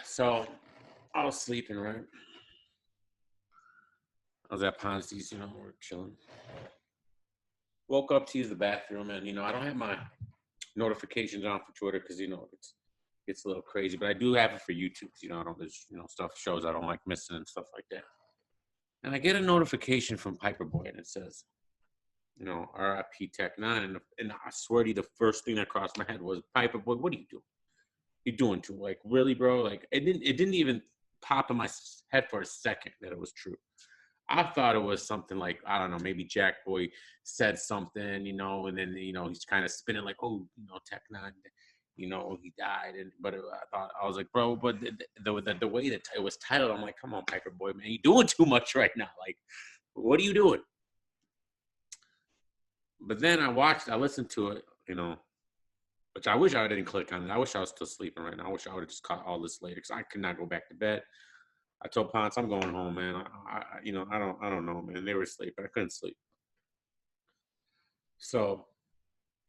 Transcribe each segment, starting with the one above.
So I was sleeping, right? I was at Ponzi's, we're chilling. Woke up to use the bathroom, and I don't have my notifications on for Twitter because it's a little crazy, but I do have it for YouTube. I don't there's stuff shows I don't like missing and stuff like that. And I get a notification from Piperboy, and it says, R.I.P. Tech Nine, and I swear to you, the first thing that crossed my head was Piperboy. What are you doing? You doing too? Like, really, bro? Like, it didn't even pop in my head for a second that it was true. I thought it was something like, I don't know, maybe Jack Boy said something, and then he's kind of spinning like, oh, Tech Nine, he died, I was like, bro, but the way that it was titled, I'm like, come on, Piper Boy, man, you doing too much right now. Like, what are you doing? But then I listened to it, which I wish I didn't click on it. I wish I was still sleeping right now. I wish I would have just caught all this later because I could not go back to bed. I told Ponce I'm going home, man. I don't know, man. They were asleep. I couldn't sleep. So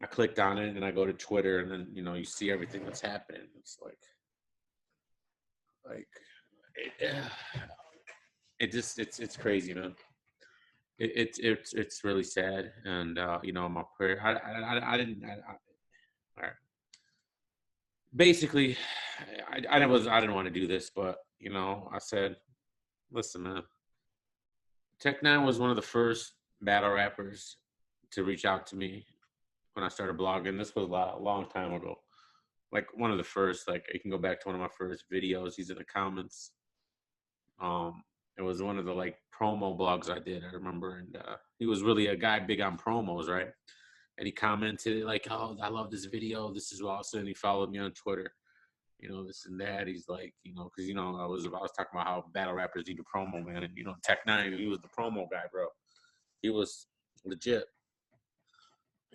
I clicked on it and I go to Twitter and then, you see everything that's happening. It's like it's crazy, man. It's really sad. And, my prayer, I didn't, all right. Basically, I didn't want to do this, but, I said, listen, man, Tech Nine was one of the first battle rappers to reach out to me when I started blogging. This was a long time ago. Like one of the first, like you can go back to one of my first videos. He's in the comments. It was one of the like promo blogs I did. I remember, and he was really a guy big on promos, right? And he commented like, "Oh, I love this video. This is awesome." And he followed me on Twitter. This and that. He's like, because I was talking about how battle rappers need a promo, man, and Tech Nine, he was the promo guy, bro. He was legit,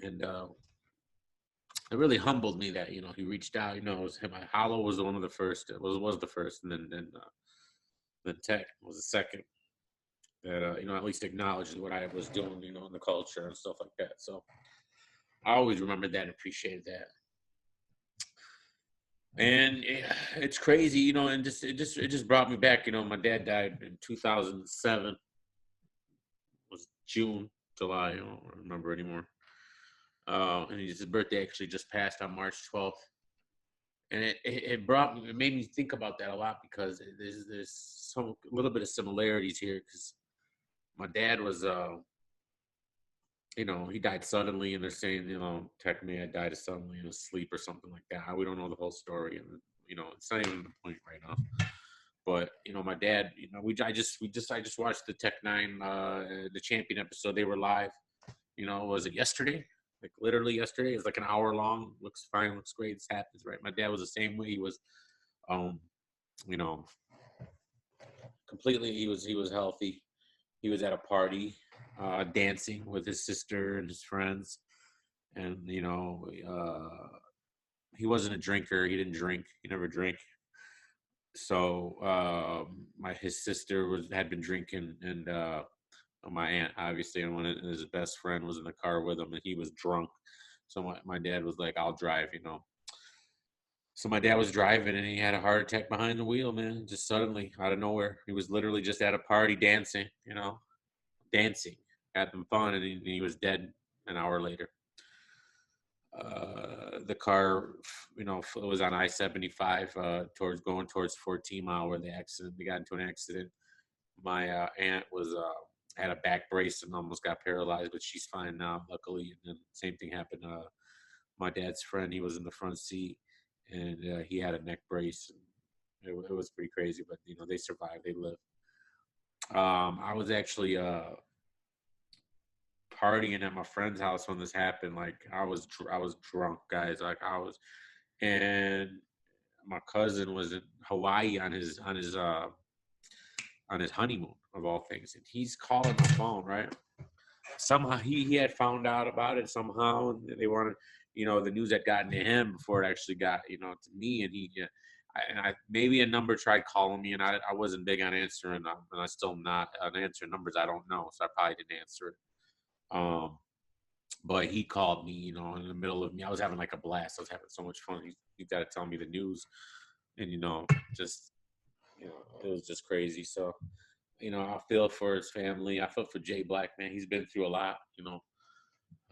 and it really humbled me that he reached out. It was him. Hollow was one of the first. It was the first, and then Tech was the second. That at least acknowledged what I was doing, in the culture and stuff like that. So I always remembered that, and appreciated that. And it's crazy, and it just brought me back. My dad died in 2007. It was June, July. I don't remember anymore. And his birthday actually just passed on March 12th. And it made me think about that a lot because there's some a little bit of similarities here because my dad was he died suddenly, and they're saying technically I died suddenly in his sleep or something like that. We don't know the whole story, and it's not even the point right now. But my dad, I just watched the Tech Nine, the Champion episode. They were live. Was it yesterday? Like literally yesterday. It's like an hour long. Looks fine. Looks great. This happens, right? My dad was the same way. He was, you know, completely. He was healthy. He was at a party, dancing with his sister and his friends, and he wasn't a drinker. He didn't drink. He never drank. So his sister had been drinking, and my aunt obviously, and his best friend was in the car with him, and he was drunk. So my dad was like, "I'll drive." So my dad was driving, and he had a heart attack behind the wheel, man. Just suddenly, out of nowhere, he was literally just at a party dancing, having fun, and he was dead an hour later. The car, was on I-75 going towards 14 Mile where they got into an accident. My aunt had a back brace and almost got paralyzed, but she's fine now, luckily. And then same thing happened. My dad's friend, he was in the front seat, and he had a neck brace. And it was pretty crazy, but they survived. They lived. I was actually partying at my friend's house when this happened. Like I was drunk, guys. And my cousin was in Hawaii on his honeymoon of all things, and he's calling my phone, right? Somehow he had found out about it somehow, and they wanted, the news had gotten to him before it actually got, to me, and maybe a number tried calling me, and I wasn't big on answering, and I still not on answering numbers I don't know, so I probably didn't answer it. But he called me, in the middle of me. I was having like a blast. I was having so much fun. He got to tell me the news. and just it was just crazy. So I feel for his family. I feel for Jay Black, man. He's been through a lot.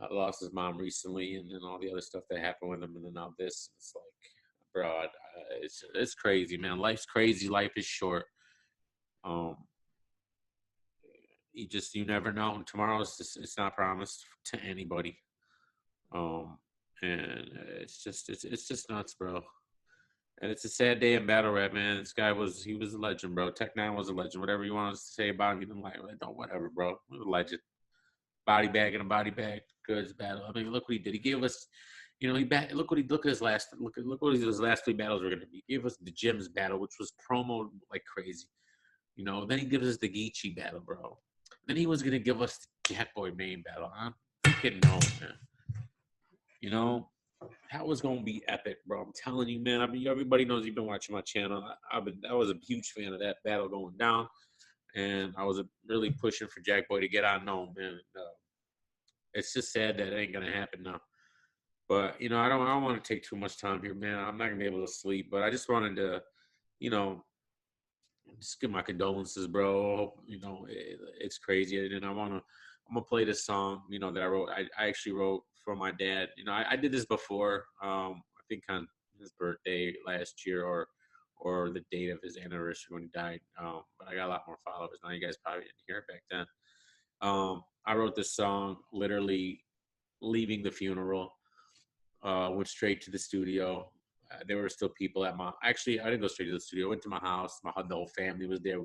I lost his mom recently, and then all the other stuff that happened with him, and then now this. It's like, bro, it's crazy, man. Life's crazy. Life is short. Um, you never know. Tomorrow it's not promised to anybody. And it's just nuts, bro. And it's a sad day in battle rap, man. He was a legend, bro. Tech Nine was a legend. Whatever you want to say about him, you don't like, don't whatever, bro. He was a legend. Body bag and a body bag, goods battle. I mean, look what he did. He gave us, look at his last look what his last three battles were gonna be. He gave us the Gyms battle, which was promo like crazy. Then he gives us the Geechee battle, bro. Then he was gonna give us the Jackboy main battle. I'm kidding, no, man. That was gonna be epic, bro. I'm telling you, man. I mean, everybody knows you've been watching my channel. I was a huge fan of that battle going down, and I was really pushing for Jackboy to get on. No, man. It's just sad that it ain't gonna happen now. But I don't want to take too much time here, man. I'm not gonna be able to sleep. But I just wanted to, just give my condolences, bro. It's crazy, and I'm gonna play this song, that I wrote. I actually wrote for my dad. I did this before. I think on his birthday last year, or the date of his anniversary when he died. But I got a lot more followers now. You guys probably didn't hear it back then. I wrote this song literally leaving the funeral. Went straight to the studio. There were still people at actually, I didn't go straight to the studio. I went to my house. The whole family was there.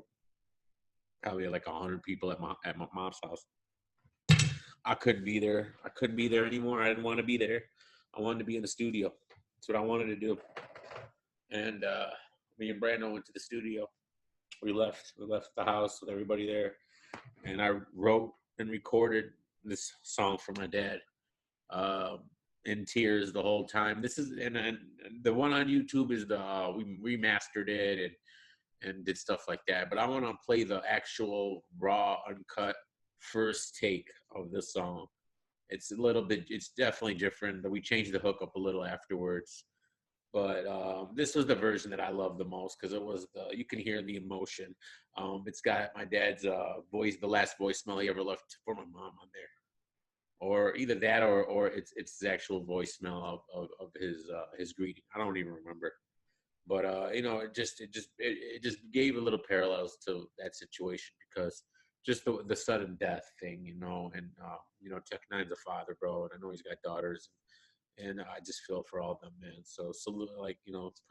Probably like 100 people at my mom's house. I couldn't be there. I couldn't be there anymore. I didn't want to be there. I wanted to be in the studio. That's what I wanted to do. And me and Brandon went to the studio. We left the house with everybody there. And I wrote and recorded this song for my dad. In tears the whole time. This is and the one on YouTube is we remastered it and did stuff like that. But I want to play the actual raw, uncut first take of this song. It's definitely different. We changed the hook up a little afterwards. But this was the version that I love the most because it was you can hear the emotion. It's got my dad's voice, the last voicemail he ever left for my mom on there. Or either that, or it's his actual voicemail of his greeting. I don't even remember, but it just gave a little parallels to that situation because just the sudden death thing, and Tech Nine's a father, bro, and I know he's got daughters, and I just feel for all of them, man. So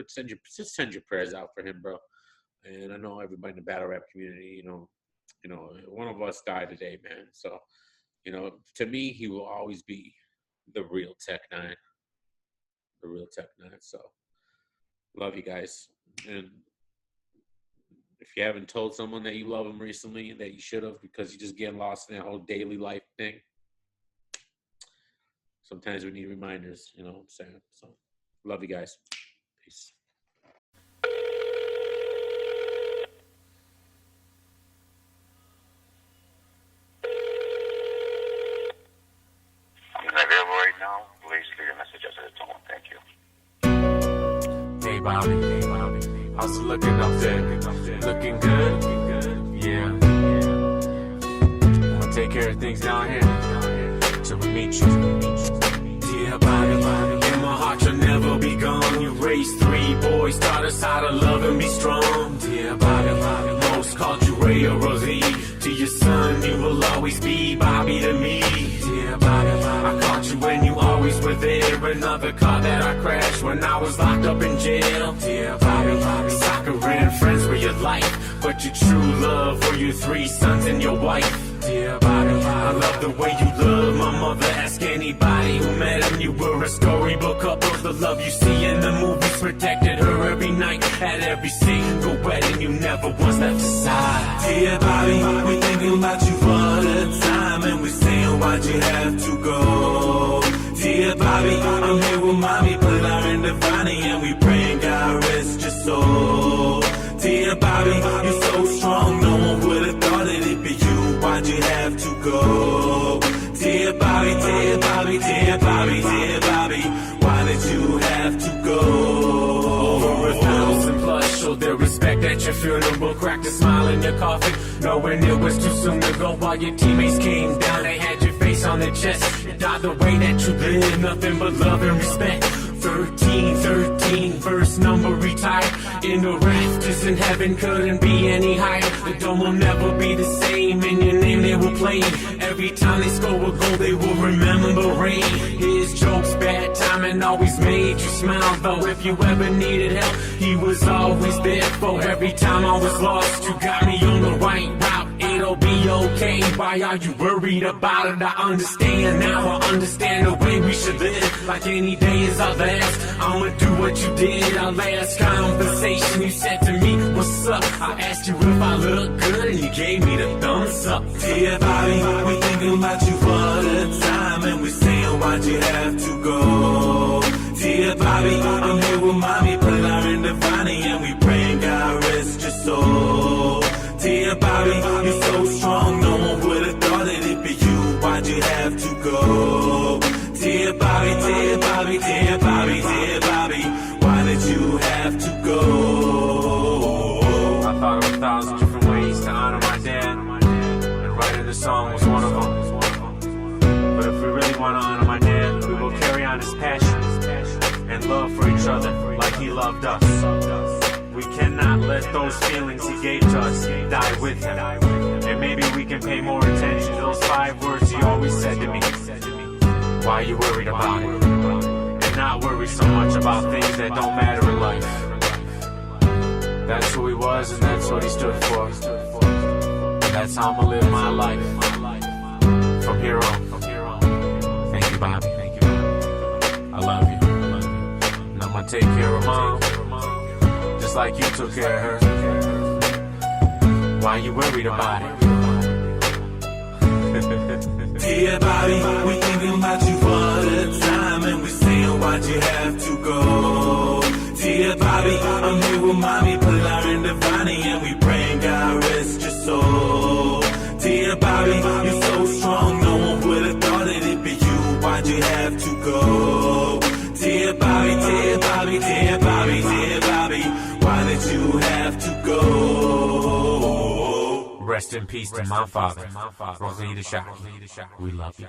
send your prayers out for him, bro. And I know everybody in the battle rap community, one of us died today, man. So. To me, he will always be the real Tech Nine. The real Tech Nine. So, love you guys. And if you haven't told someone that you love them recently, that you should have because you're just getting lost in that whole daily life thing, sometimes we need reminders, you know what I'm saying? So, love you guys. Peace. Hey Bobby, how's it looking up there? Looking good? Yeah. I'm gonna take care of things down here till we meet you. Dear Bobby, in my heart you'll never be gone. You raised 3 boys, taught us how to love and be strong. Dear Bobby, most called you Ray or Rosie. To your son, you will always be Bobby to me. Dear Bobby, I caught you when you always were there. Another car that I crashed when I was locked up in jail. Dear Bobby, soccer and friends were your life, but your true love were your 3 sons and your wife. Dear Bobby, I love the way you love my mother. Ask anybody who met him. You were a storybook couple. The love you see in the movies protected her every night. At every single wedding, you never once left aside. Dear Bobby, we thinking about you all the time, and we saying why'd you have to go. Dear Bobby, I'm here with mommy, Pilar and Devani, and we praying God rest your soul. Dear Bobby, you're so strong, no one would have thought it'd be you. Why'd you have to go? Dear Bobby, dear Bobby, dear Bobby, dear Bobby, why did you have to go? Over 1,000 cracked a smile in your coffin, knowing it was too soon to go. While your teammates came down, they had your face on their chest. You died the way that you lived, nothing but love and respect. 13, verse number retired. In the rafters in heaven, couldn't be any higher. The dome will never be the same, in your name they will play. Every time they score a goal, they will remember rain. His jokes, bad timing, always made you smile. Though if you ever needed help, he was always there. For every time I was lost, you got me on the right route. It'll be okay, why are you worried about it? I understand now, I understand the way we should live. Like any day is our last, I'ma do what you did. Our last conversation, you said to me, what's up? I asked you if I look good, and you gave me the thumbs up. Dear Bobby, we thinking about you for the time, and we saying why'd you have to go? Dear Bobby, I'm here with mommy, pulling her in the valley, and we praying God rest your soul. Dear Bobby, you're so strong, no one would've thought that it'd be you. Why'd you have to go? Dear Bobby, dear Bobby, dear Bobby, dear Bobby, why did you have to go? I thought of 1,000 different ways to honor my dad, and writing the song was one of them. But if we really want to honor my dad, we will carry on his passion and love for each other like he loved us. We cannot let those feelings he gave to us die with him. And maybe we can pay more attention to those 5 words he always said to me. Why are you worried about it? And not worry so much about things that don't matter in life. That's who he was and that's what he stood for. That's how I'ma live my life from here on. Thank you, Bobby. I love you. And I'm gonna take care of Mom, just like you took care of her. Why you worried about it? Dear Bobby, we thinking about you for the time, and we saying why'd you have to go? Dear Bobby, I'm here with mommy, pulling her in the valley, and we praying God rest your soul. Dear Bobby, you're so strong, no one would've thought that it'd be you. Why'd you have to go? Dear Bobby, dear Bobby, dear Bobby, dear Bobby, why did you have to go? Rest in peace to my father, Rosita Shah. We love you.